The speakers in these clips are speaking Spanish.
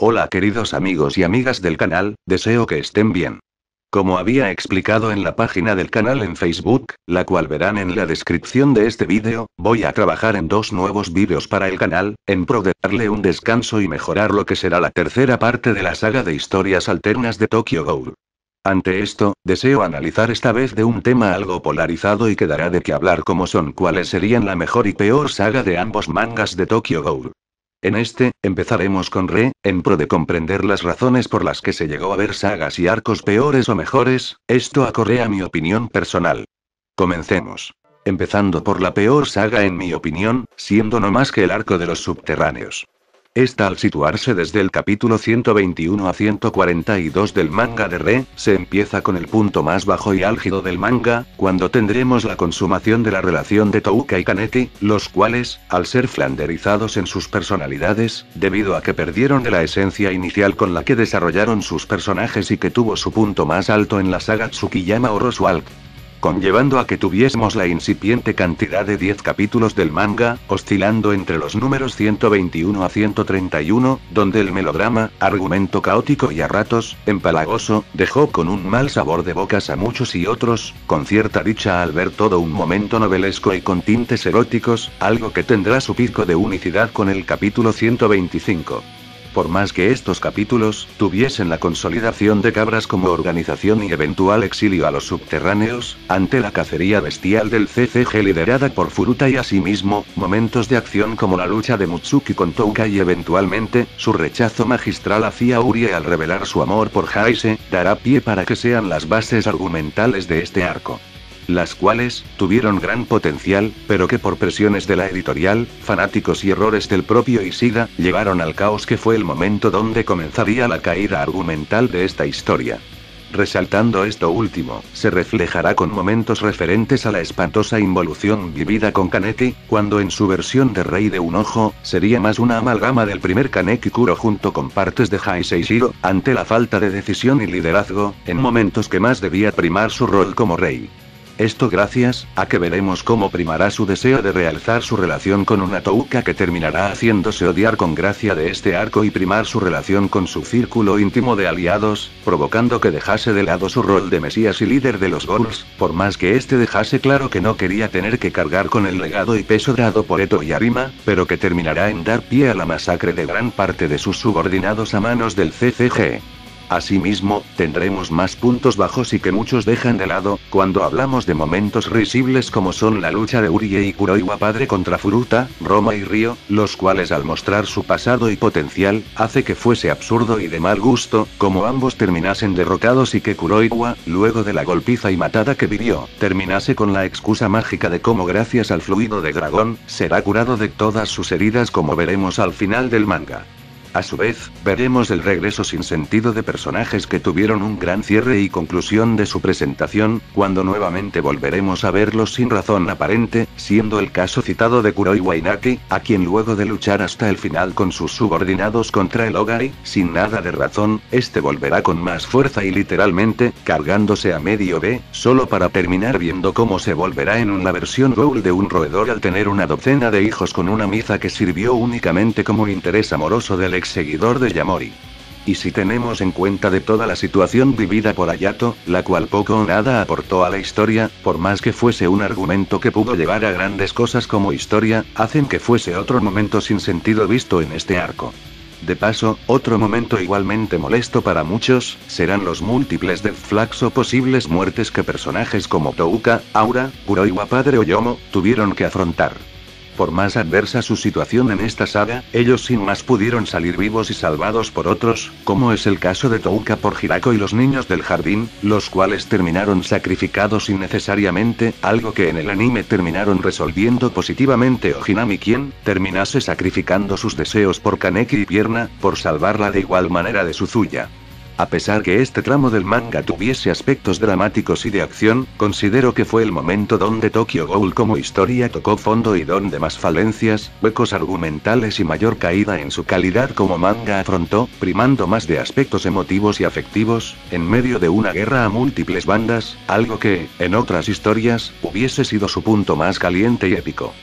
Hola queridos amigos y amigas del canal, deseo que estén bien. Como había explicado en la página del canal en Facebook, la cual verán en la descripción de este vídeo, voy a trabajar en dos nuevos vídeos para el canal, en pro de darle un descanso y mejorar lo que será la tercera parte de la saga de historias alternas de Tokyo Ghoul. Ante esto, deseo analizar esta vez de un tema algo polarizado y que dará de qué hablar, como son cuáles serían la mejor y peor saga de ambos mangas de Tokyo Ghoul. En este, empezaremos con Re, en pro de comprender las razones por las que se llegó a ver sagas y arcos peores o mejores, esto acorde a mi opinión personal. Comencemos. Empezando por la peor saga en mi opinión, siendo no más que el arco de los subterráneos. Esta, al situarse desde el capítulo 121 a 142 del manga de Re, se empieza con el punto más bajo y álgido del manga, cuando tendremos la consumación de la relación de Touka y Kaneki, los cuales, al ser flanderizados en sus personalidades, debido a que perdieron de la esencia inicial con la que desarrollaron sus personajes y que tuvo su punto más alto en la saga Tsukiyama o Roswell, conllevando a que tuviésemos la incipiente cantidad de 10 capítulos del manga, oscilando entre los números 121 a 131, donde el melodrama, argumento caótico y a ratos, empalagoso, dejó con un mal sabor de bocas a muchos y otros, con cierta dicha al ver todo un momento novelesco y con tintes eróticos, algo que tendrá su pico de unicidad con el capítulo 125. Por más que estos capítulos tuviesen la consolidación de Cabras como organización y eventual exilio a los subterráneos, ante la cacería bestial del CCG liderada por Furuta y asimismo, momentos de acción como la lucha de Mutsuki con Touka y eventualmente, su rechazo magistral hacia Urie al revelar su amor por Heise, dará pie para que sean las bases argumentales de este arco. Las cuales, tuvieron gran potencial, pero que por presiones de la editorial, fanáticos y errores del propio Ishida, llevaron al caos que fue el momento donde comenzaría la caída argumental de esta historia. Resaltando esto último, se reflejará con momentos referentes a la espantosa involución vivida con Kaneki, cuando en su versión de Rey de un Ojo, sería más una amalgama del primer Kaneki Kuro junto con partes de Heisei Shiro, ante la falta de decisión y liderazgo, en momentos que más debía primar su rol como rey. Esto gracias a que veremos cómo primará su deseo de realzar su relación con una Touka que terminará haciéndose odiar con gracia de este arco y primar su relación con su círculo íntimo de aliados, provocando que dejase de lado su rol de mesías y líder de los Ghouls, por más que este dejase claro que no quería tener que cargar con el legado y peso dado por Eto y Arima, pero que terminará en dar pie a la masacre de gran parte de sus subordinados a manos del CCG. Asimismo, tendremos más puntos bajos y que muchos dejan de lado, cuando hablamos de momentos risibles como son la lucha de Urie y Kuroiwa padre contra Furuta, Roma y Ryo, los cuales al mostrar su pasado y potencial, hace que fuese absurdo y de mal gusto, como ambos terminasen derrotados y que Kuroiwa, luego de la golpiza y matada que vivió, terminase con la excusa mágica de cómo gracias al fluido de dragón, será curado de todas sus heridas como veremos al final del manga. A su vez, veremos el regreso sin sentido de personajes que tuvieron un gran cierre y conclusión de su presentación, cuando nuevamente volveremos a verlos sin razón aparente, siendo el caso citado de Kuroiwa Inaki, a quien luego de luchar hasta el final con sus subordinados contra el Ogai, sin nada de razón, este volverá con más fuerza y literalmente, cargándose a medio B, solo para terminar viendo cómo se volverá en una versión Ghoul de un roedor al tener una docena de hijos con una Miza que sirvió únicamente como interés amoroso del ex seguidor de Yamori. Y si tenemos en cuenta de toda la situación vivida por Ayato, la cual poco o nada aportó a la historia, por más que fuese un argumento que pudo llevar a grandes cosas como historia, hacen que fuese otro momento sin sentido visto en este arco. De paso, otro momento igualmente molesto para muchos, serán los múltiples death flags o posibles muertes que personajes como Touka, Aura, Kuroiwa padre o Yomo, tuvieron que afrontar. Por más adversa su situación en esta saga, ellos sin más pudieron salir vivos y salvados por otros, como es el caso de Touka por Hirako y los niños del jardín, los cuales terminaron sacrificados innecesariamente, algo que en el anime terminaron resolviendo positivamente o Hinami quien, terminase sacrificando sus deseos por Kaneki y Pierna, por salvarla de igual manera de Suzuya. A pesar que este tramo del manga tuviese aspectos dramáticos y de acción, considero que fue el momento donde Tokyo Ghoul como historia tocó fondo y donde más falencias, huecos argumentales y mayor caída en su calidad como manga afrontó, primando más de aspectos emotivos y afectivos, en medio de una guerra a múltiples bandas, algo que, en otras historias, hubiese sido su punto más caliente y épico.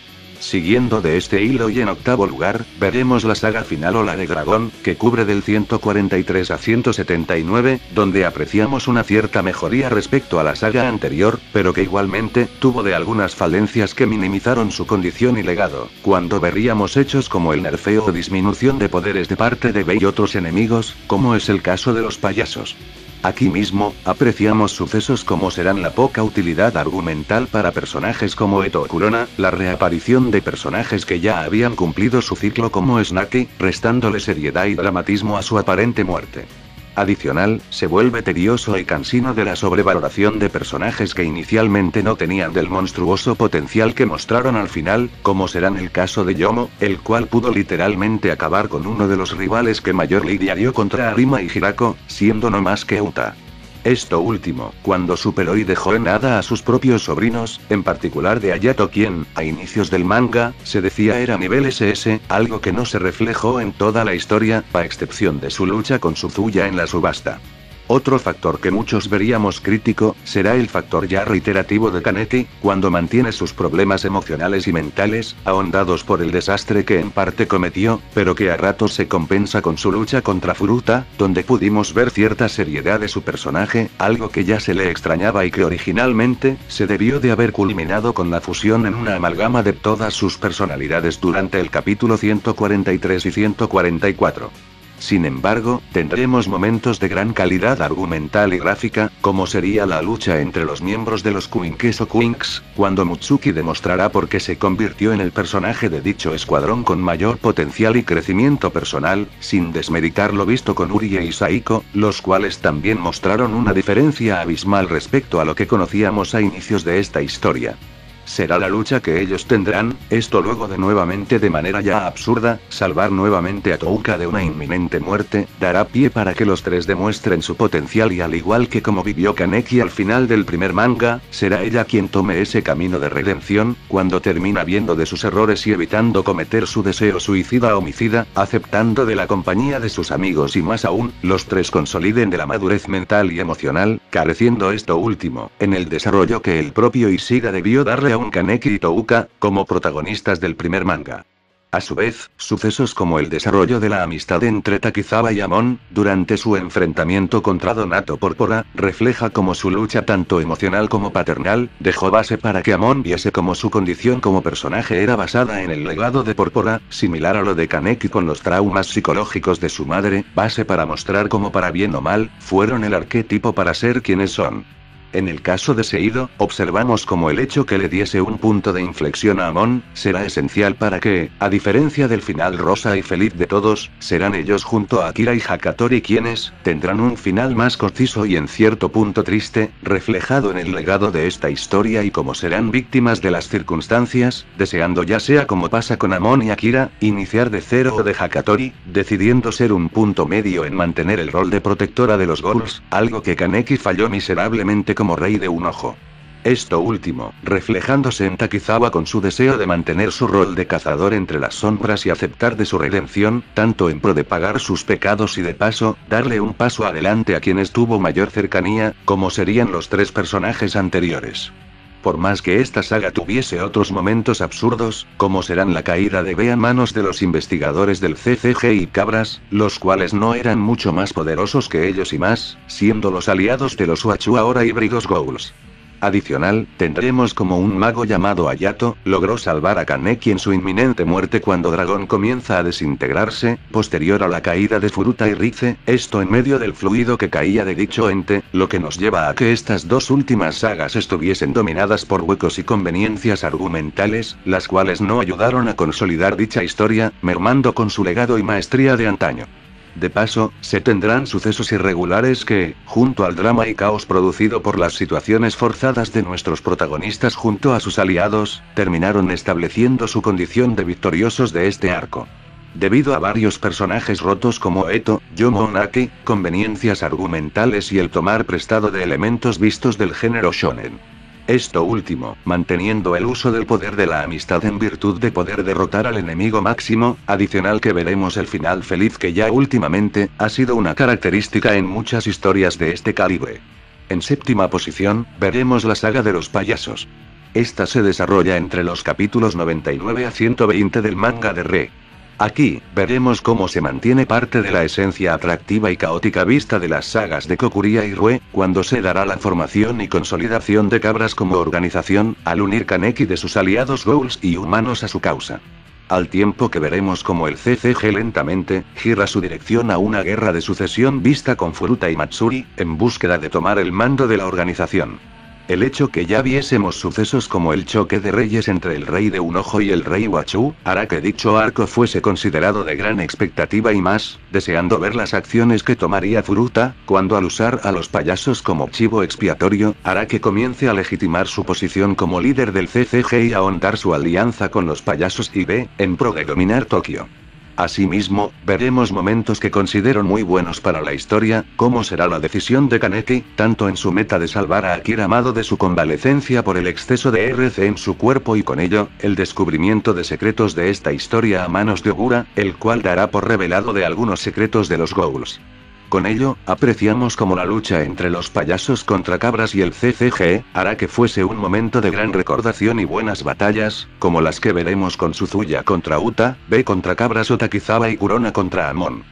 Siguiendo de este hilo y en octavo lugar, veremos la saga final Ola de Dragón, que cubre del 143 a 179, donde apreciamos una cierta mejoría respecto a la saga anterior, pero que igualmente, tuvo de algunas falencias que minimizaron su condición y legado, cuando veríamos hechos como el nerfeo o disminución de poderes de parte de Bey y otros enemigos, como es el caso de los payasos. Aquí mismo, apreciamos sucesos como serán la poca utilidad argumental para personajes como Eto o Kurona, la reaparición de personajes que ya habían cumplido su ciclo como Snaki, restándole seriedad y dramatismo a su aparente muerte. Adicional, se vuelve tedioso y cansino de la sobrevaloración de personajes que inicialmente no tenían del monstruoso potencial que mostraron al final, como serán el caso de Yomo, el cual pudo literalmente acabar con uno de los rivales que mayor lidia dio contra Arima y Hirako, siendo no más que Uta. Esto último, cuando superó y dejó en nada a sus propios sobrinos, en particular de Hayato quien, a inicios del manga, se decía era nivel SS, algo que no se reflejó en toda la historia, a excepción de su lucha con Suzuya en la subasta. Otro factor que muchos veríamos crítico, será el factor ya reiterativo de Kaneki, cuando mantiene sus problemas emocionales y mentales, ahondados por el desastre que en parte cometió, pero que a ratos se compensa con su lucha contra Furuta, donde pudimos ver cierta seriedad de su personaje, algo que ya se le extrañaba y que originalmente, se debió de haber culminado con la fusión en una amalgama de todas sus personalidades durante el capítulo 143 y 144. Sin embargo, tendremos momentos de gran calidad argumental y gráfica, como sería la lucha entre los miembros de los Quinques o Quinks, cuando Mutsuki demostrará por qué se convirtió en el personaje de dicho escuadrón con mayor potencial y crecimiento personal, sin desmeritar lo visto con Urie y Saiko, los cuales también mostraron una diferencia abismal respecto a lo que conocíamos a inicios de esta historia. Será la lucha que ellos tendrán, esto luego de nuevamente de manera ya absurda, salvar nuevamente a Touka de una inminente muerte, dará pie para que los tres demuestren su potencial y al igual que como vivió Kaneki al final del primer manga, será ella quien tome ese camino de redención, cuando termina viendo de sus errores y evitando cometer su deseo suicida homicida, aceptando de la compañía de sus amigos y más aún, los tres consoliden de la madurez mental y emocional, careciendo esto último, en el desarrollo que el propio Ishiga debió darle a un Kaneki y Touka, como protagonistas del primer manga. A su vez, sucesos como el desarrollo de la amistad entre Takizawa y Amon, durante su enfrentamiento contra Donato Pórpora, refleja como su lucha tanto emocional como paternal, dejó base para que Amon viese como su condición como personaje era basada en el legado de Pórpora, similar a lo de Kaneki con los traumas psicológicos de su madre, base para mostrar como para bien o mal, fueron el arquetipo para ser quienes son. En el caso de Seido, observamos como el hecho que le diese un punto de inflexión a Amon, será esencial para que, a diferencia del final rosa y feliz de todos, serán ellos junto a Akira y Hakatori quienes, tendrán un final más conciso y en cierto punto triste, reflejado en el legado de esta historia y como serán víctimas de las circunstancias, deseando ya sea como pasa con Amon y Akira, iniciar de cero o de Hakatori, decidiendo ser un punto medio en mantener el rol de protectora de los Ghouls, algo que Kaneki falló miserablemente como rey de un ojo. Esto último, reflejándose en Takizawa con su deseo de mantener su rol de cazador entre las sombras y aceptar de su redención, tanto en pro de pagar sus pecados y de paso, darle un paso adelante a quienes tuvo mayor cercanía, como serían los tres personajes anteriores. Por más que esta saga tuviese otros momentos absurdos, como serán la caída de Bea a manos de los investigadores del CCG y Cabras, los cuales no eran mucho más poderosos que ellos y más, siendo los aliados de los Uachu ahora híbridos Ghouls. Adicional, tendremos como un mago llamado Hayato, logró salvar a Kaneki en su inminente muerte cuando Dragón comienza a desintegrarse, posterior a la caída de Furuta y Rize, esto en medio del fluido que caía de dicho ente, lo que nos lleva a que estas dos últimas sagas estuviesen dominadas por huecos y conveniencias argumentales, las cuales no ayudaron a consolidar dicha historia, mermando con su legado y maestría de antaño. De paso, se tendrán sucesos irregulares que, junto al drama y caos producido por las situaciones forzadas de nuestros protagonistas junto a sus aliados, terminaron estableciendo su condición de victoriosos de este arco. Debido a varios personajes rotos como Eto, Yomo o Naki, conveniencias argumentales y el tomar prestado de elementos vistos del género shonen. Esto último, manteniendo el uso del poder de la amistad en virtud de poder derrotar al enemigo máximo, adicional que veremos el final feliz que ya últimamente, ha sido una característica en muchas historias de este calibre. En séptima posición, veremos la saga de los payasos. Esta se desarrolla entre los capítulos 99 a 120 del manga de Re. Aquí, veremos cómo se mantiene parte de la esencia atractiva y caótica vista de las sagas de Kokuria y Rue, cuando se dará la formación y consolidación de Cabras como organización, al unir Kaneki de sus aliados Ghouls y humanos a su causa. Al tiempo que veremos cómo el CCG lentamente gira su dirección a una guerra de sucesión vista con Furuta y Matsuri, en búsqueda de tomar el mando de la organización. El hecho que ya viésemos sucesos como el choque de reyes entre el rey de un ojo y el rey Wachu, hará que dicho arco fuese considerado de gran expectativa y más, deseando ver las acciones que tomaría Furuta, cuando al usar a los payasos como chivo expiatorio, hará que comience a legitimar su posición como líder del CCG y a ahondar su alianza con los payasos y B, en pro de dominar Tokio. Asimismo, veremos momentos que considero muy buenos para la historia, como será la decisión de Kaneki, tanto en su meta de salvar a Akira Amado de su convalecencia por el exceso de RC en su cuerpo y con ello, el descubrimiento de secretos de esta historia a manos de Ogura, el cual dará por revelado de algunos secretos de los Ghouls. Con ello, apreciamos como la lucha entre los payasos contra Cabras y el CCG, hará que fuese un momento de gran recordación y buenas batallas, como las que veremos con Suzuya contra Uta, B contra Cabras o Takizawa y Kurona contra Amon.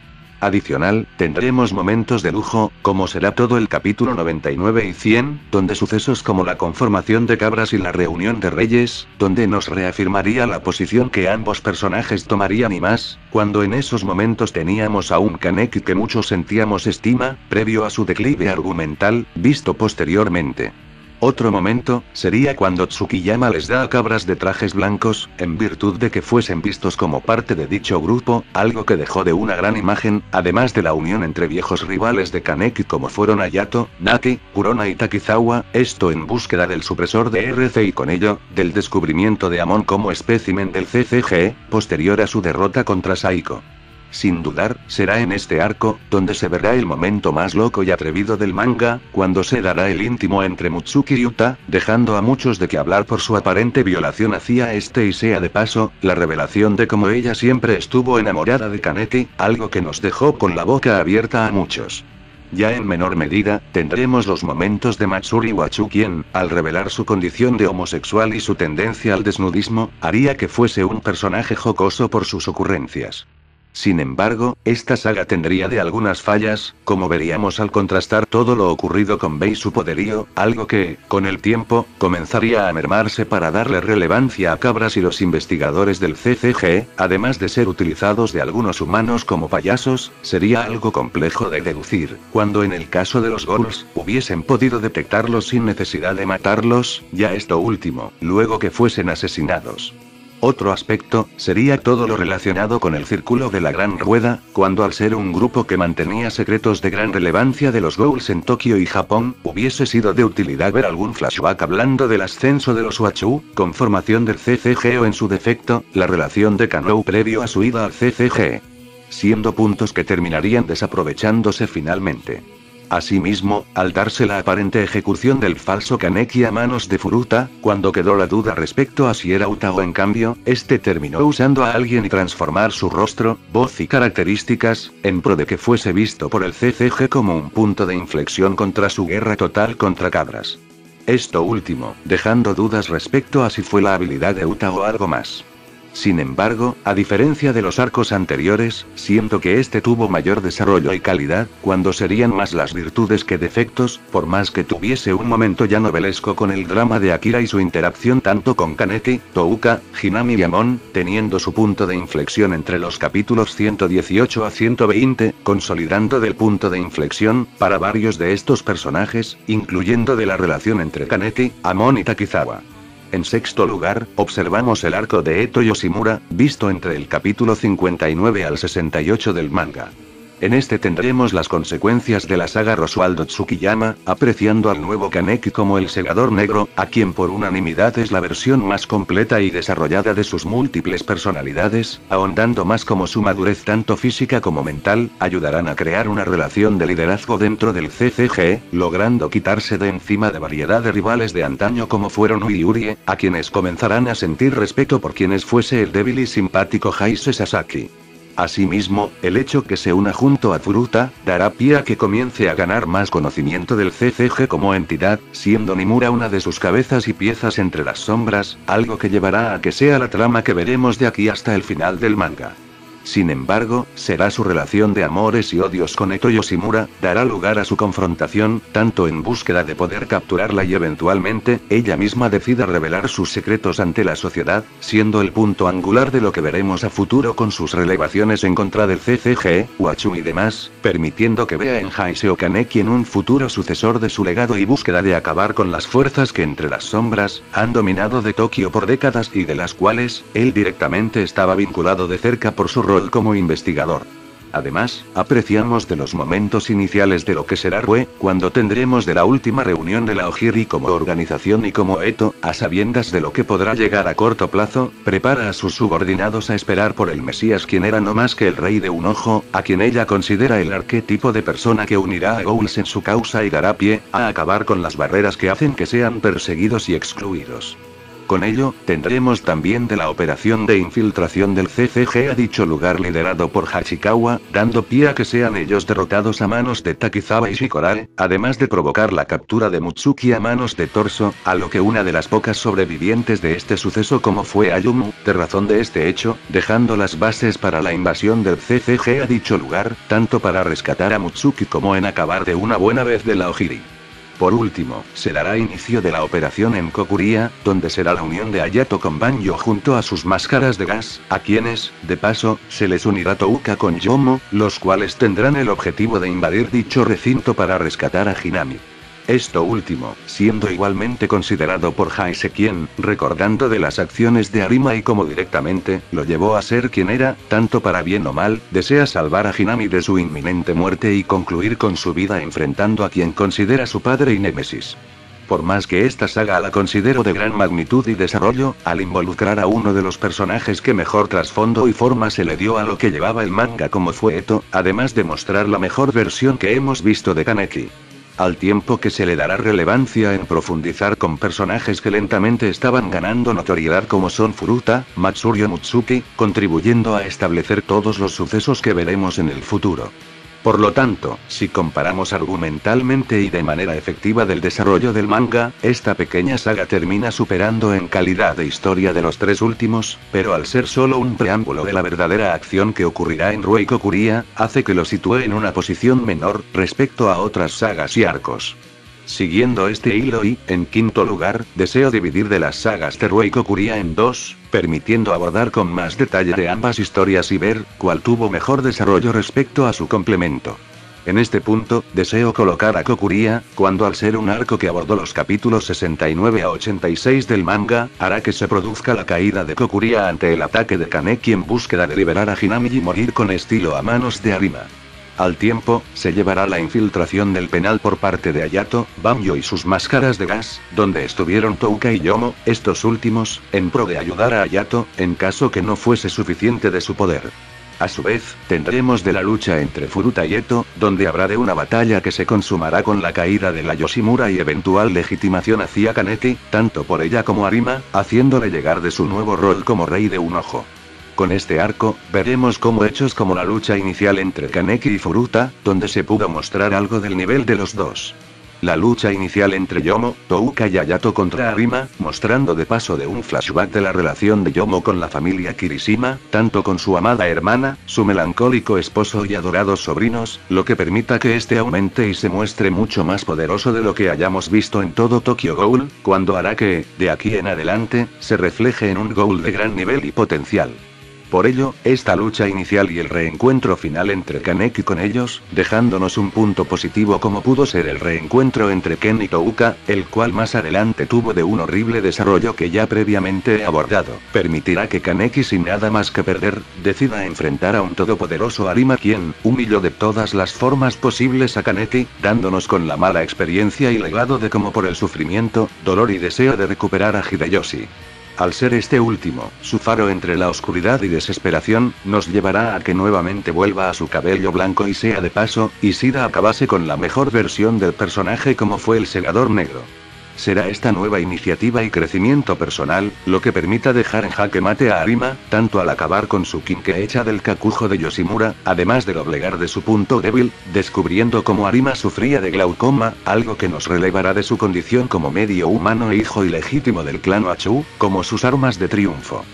Adicional, tendremos momentos de lujo, como será todo el capítulo 99 y 100, donde sucesos como la conformación de Cabras y la reunión de reyes, donde nos reafirmaría la posición que ambos personajes tomarían y más, cuando en esos momentos teníamos a un Kaneki que muchos sentíamos estima, previo a su declive argumental, visto posteriormente. Otro momento, sería cuando Tsukiyama les da a Cabras de trajes blancos, en virtud de que fuesen vistos como parte de dicho grupo, algo que dejó de una gran imagen, además de la unión entre viejos rivales de Kaneki como fueron Ayato, Naki, Kurona y Takizawa, esto en búsqueda del supresor de RC y con ello, del descubrimiento de Amon como espécimen del CCG, posterior a su derrota contra Saiko. Sin dudar, será en este arco, donde se verá el momento más loco y atrevido del manga, cuando se dará el íntimo entre Mutsuki y Uta, dejando a muchos de qué hablar por su aparente violación hacia este y sea de paso, la revelación de cómo ella siempre estuvo enamorada de Kaneki, algo que nos dejó con la boca abierta a muchos. Ya en menor medida, tendremos los momentos de Matsuri Wachu quien, al revelar su condición de homosexual y su tendencia al desnudismo, haría que fuese un personaje jocoso por sus ocurrencias. Sin embargo, esta saga tendría de algunas fallas, como veríamos al contrastar todo lo ocurrido con Bei y su poderío, algo que, con el tiempo, comenzaría a mermarse para darle relevancia a Cabras y los investigadores del CCG, además de ser utilizados de algunos humanos como payasos, sería algo complejo de deducir, cuando en el caso de los Ghouls, hubiesen podido detectarlos sin necesidad de matarlos, ya esto último, luego que fuesen asesinados. Otro aspecto, sería todo lo relacionado con el Círculo de la Gran Rueda, cuando al ser un grupo que mantenía secretos de gran relevancia de los Ghouls en Tokio y Japón, hubiese sido de utilidad ver algún flashback hablando del ascenso de los Wachu, conformación del CCG o en su defecto, la relación de Kanrou previo a su ida al CCG. Siendo puntos que terminarían desaprovechándose finalmente. Asimismo, al darse la aparente ejecución del falso Kaneki a manos de Furuta, cuando quedó la duda respecto a si era Uta o en cambio, este terminó usando a alguien y transformar su rostro, voz y características, en pro de que fuese visto por el CCG como un punto de inflexión contra su guerra total contra Cabras. Esto último, dejando dudas respecto a si fue la habilidad de Uta o algo más. Sin embargo, a diferencia de los arcos anteriores, siento que este tuvo mayor desarrollo y calidad, cuando serían más las virtudes que defectos, por más que tuviese un momento ya novelesco con el drama de Akira y su interacción tanto con Kaneki, Touka, Hinami y Amon, teniendo su punto de inflexión entre los capítulos 118 a 120, consolidando del punto de inflexión, para varios de estos personajes, incluyendo de la relación entre Kaneki, Amon y Takizawa. En sexto lugar, observamos el arco de Eto Yoshimura, visto entre el capítulo 59 al 68 del manga. En este tendremos las consecuencias de la saga Rosualdo Tsukiyama, apreciando al nuevo Kaneki como el segador negro, a quien por unanimidad es la versión más completa y desarrollada de sus múltiples personalidades, ahondando más como su madurez tanto física como mental, ayudarán a crear una relación de liderazgo dentro del CCG, logrando quitarse de encima de variedad de rivales de antaño como fueron Ui y Urie, a quienes comenzarán a sentir respeto por quienes fuese el débil y simpático Heise Sasaki. Asimismo, el hecho que se una junto a Furuta, dará pie a que comience a ganar más conocimiento del CCG como entidad, siendo Nimura una de sus cabezas y piezas entre las sombras, algo que llevará a que sea la trama que veremos de aquí hasta el final del manga. Sin embargo, será su relación de amores y odios con Eto Yoshimura, dará lugar a su confrontación, tanto en búsqueda de poder capturarla y eventualmente, ella misma decida revelar sus secretos ante la sociedad, siendo el punto angular de lo que veremos a futuro con sus relevaciones en contra del CCG, Wachu y demás, permitiendo que vea en Haiseo Kaneki en un futuro sucesor de su legado y búsqueda de acabar con las fuerzas que entre las sombras, han dominado de Tokio por décadas y de las cuales, él directamente estaba vinculado de cerca por su rol como investigador. Además, apreciamos de los momentos iniciales de lo que será Rue, cuando tendremos de la última reunión de la Ojiri como organización y como Eto, a sabiendas de lo que podrá llegar a corto plazo, prepara a sus subordinados a esperar por el Mesías quien era no más que el rey de un ojo, a quien ella considera el arquetipo de persona que unirá a Ghouls en su causa y dará pie a acabar con las barreras que hacen que sean perseguidos y excluidos. Con ello, tendremos también de la operación de infiltración del CCG a dicho lugar liderado por Hachikawa, dando pie a que sean ellos derrotados a manos de Takizawa y Shikore, además de provocar la captura de Mutsuki a manos de Torso, a lo que una de las pocas sobrevivientes de este suceso como fue Ayumu, de razón de este hecho, dejando las bases para la invasión del CCG a dicho lugar, tanto para rescatar a Mutsuki como en acabar de una buena vez de la Ojiri. Por último, se dará inicio de la operación en Kokuria, donde será la unión de Hayato con Banjo junto a sus máscaras de gas, a quienes, de paso, se les unirá Touka con Yomo, los cuales tendrán el objetivo de invadir dicho recinto para rescatar a Hinami. Esto último, siendo igualmente considerado por Haise quien, recordando de las acciones de Arima y como directamente, lo llevó a ser quien era, tanto para bien o mal, desea salvar a Hinami de su inminente muerte y concluir con su vida enfrentando a quien considera su padre y némesis. Por más que esta saga la considero de gran magnitud y desarrollo, al involucrar a uno de los personajes que mejor trasfondo y forma se le dio a lo que llevaba el manga como fue Eto, además de mostrar la mejor versión que hemos visto de Kaneki. Al tiempo que se le dará relevancia en profundizar con personajes que lentamente estaban ganando notoriedad como son Furuta, Matsurio Mutsuki, contribuyendo a establecer todos los sucesos que veremos en el futuro. Por lo tanto, si comparamos argumentalmente y de manera efectiva del desarrollo del manga, esta pequeña saga termina superando en calidad de historia de los tres últimos, pero al ser solo un preámbulo de la verdadera acción que ocurrirá en Rue Kokuria, hace que lo sitúe en una posición menor, respecto a otras sagas y arcos. Siguiendo este hilo y, en quinto lugar, deseo dividir de las sagas de Rue Kokuria en dos, permitiendo abordar con más detalle de ambas historias y ver cuál tuvo mejor desarrollo respecto a su complemento. En este punto, deseo colocar a Kokuria, cuando al ser un arco que abordó los capítulos 69 a 86 del manga, hará que se produzca la caída de Kokuria ante el ataque de Kaneki en búsqueda de liberar a Hinami y morir con estilo a manos de Arima. Al tiempo, se llevará la infiltración del penal por parte de Hayato, Banjo y sus máscaras de gas, donde estuvieron Touka y Yomo, estos últimos, en pro de ayudar a Hayato, en caso que no fuese suficiente de su poder. A su vez, tendremos de la lucha entre Furuta y Eto, donde habrá de una batalla que se consumará con la caída de la Yoshimura y eventual legitimación hacia Kaneki, tanto por ella como Arima, haciéndole llegar de su nuevo rol como rey de un ojo. Con este arco, veremos cómo hechos como la lucha inicial entre Kaneki y Furuta, donde se pudo mostrar algo del nivel de los dos. La lucha inicial entre Yomo, Touka y Hayato contra Arima, mostrando de paso de un flashback de la relación de Yomo con la familia Kirishima, tanto con su amada hermana, su melancólico esposo y adorados sobrinos, lo que permita que este aumente y se muestre mucho más poderoso de lo que hayamos visto en todo Tokyo Ghoul, cuando hará que, de aquí en adelante, se refleje en un Ghoul de gran nivel y potencial. Por ello, esta lucha inicial y el reencuentro final entre Kaneki con ellos, dejándonos un punto positivo como pudo ser el reencuentro entre Ken y Touka, el cual más adelante tuvo de un horrible desarrollo que ya previamente he abordado, permitirá que Kaneki sin nada más que perder, decida enfrentar a un todopoderoso Arima quien, humilló de todas las formas posibles a Kaneki, dándonos con la mala experiencia y legado de como por el sufrimiento, dolor y deseo de recuperar a Hideyoshi. Al ser este último, su faro entre la oscuridad y desesperación, nos llevará a que nuevamente vuelva a su cabello blanco y sea de paso, Ishida acabase con la mejor versión del personaje como fue el Segador Negro. Será esta nueva iniciativa y crecimiento personal, lo que permita dejar en jaque mate a Arima, tanto al acabar con su Kinke hecha del Kakujo de Yoshimura, además de doblegar de su punto débil, descubriendo cómo Arima sufría de glaucoma, algo que nos relevará de su condición como medio humano e hijo ilegítimo del clan Achu, como sus armas de triunfo.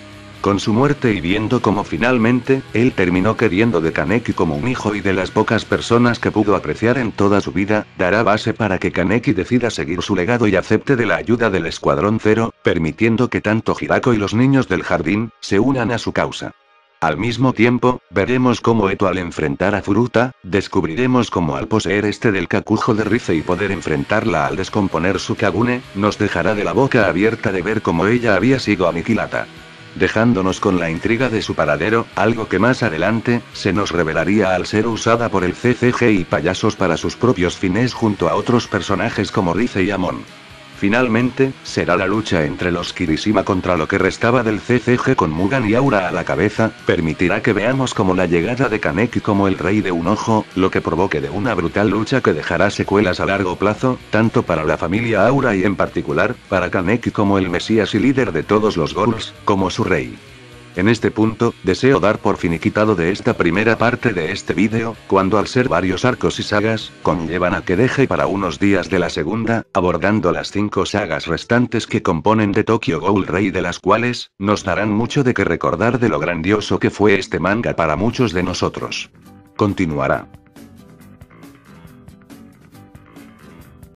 Con su muerte y viendo cómo finalmente, él terminó queriendo de Kaneki como un hijo y de las pocas personas que pudo apreciar en toda su vida, dará base para que Kaneki decida seguir su legado y acepte de la ayuda del Escuadrón Cero, permitiendo que tanto Hirako y los niños del jardín, se unan a su causa. Al mismo tiempo, veremos cómo Eto al enfrentar a Furuta, descubriremos cómo al poseer este del Kakujo de Rize y poder enfrentarla al descomponer su Kagune, nos dejará de la boca abierta de ver cómo ella había sido aniquilada. Dejándonos con la intriga de su paradero, algo que más adelante, se nos revelaría al ser usada por el CCG y payasos para sus propios fines junto a otros personajes como Rize y Amon. Finalmente, será la lucha entre los Kirishima contra lo que restaba del CCG con Mugan y Aura a la cabeza, permitirá que veamos como la llegada de Kaneki como el rey de un ojo, lo que provoque de una brutal lucha que dejará secuelas a largo plazo, tanto para la familia Aura y en particular, para Kaneki como el mesías y líder de todos los Ghouls, como su rey. En este punto, deseo dar por finiquitado de esta primera parte de este vídeo, cuando al ser varios arcos y sagas, conllevan a que deje para unos días de la segunda, abordando las 5 sagas restantes que componen de Tokyo Ghoul Rey, de las cuales, nos darán mucho de qué recordar de lo grandioso que fue este manga para muchos de nosotros. Continuará.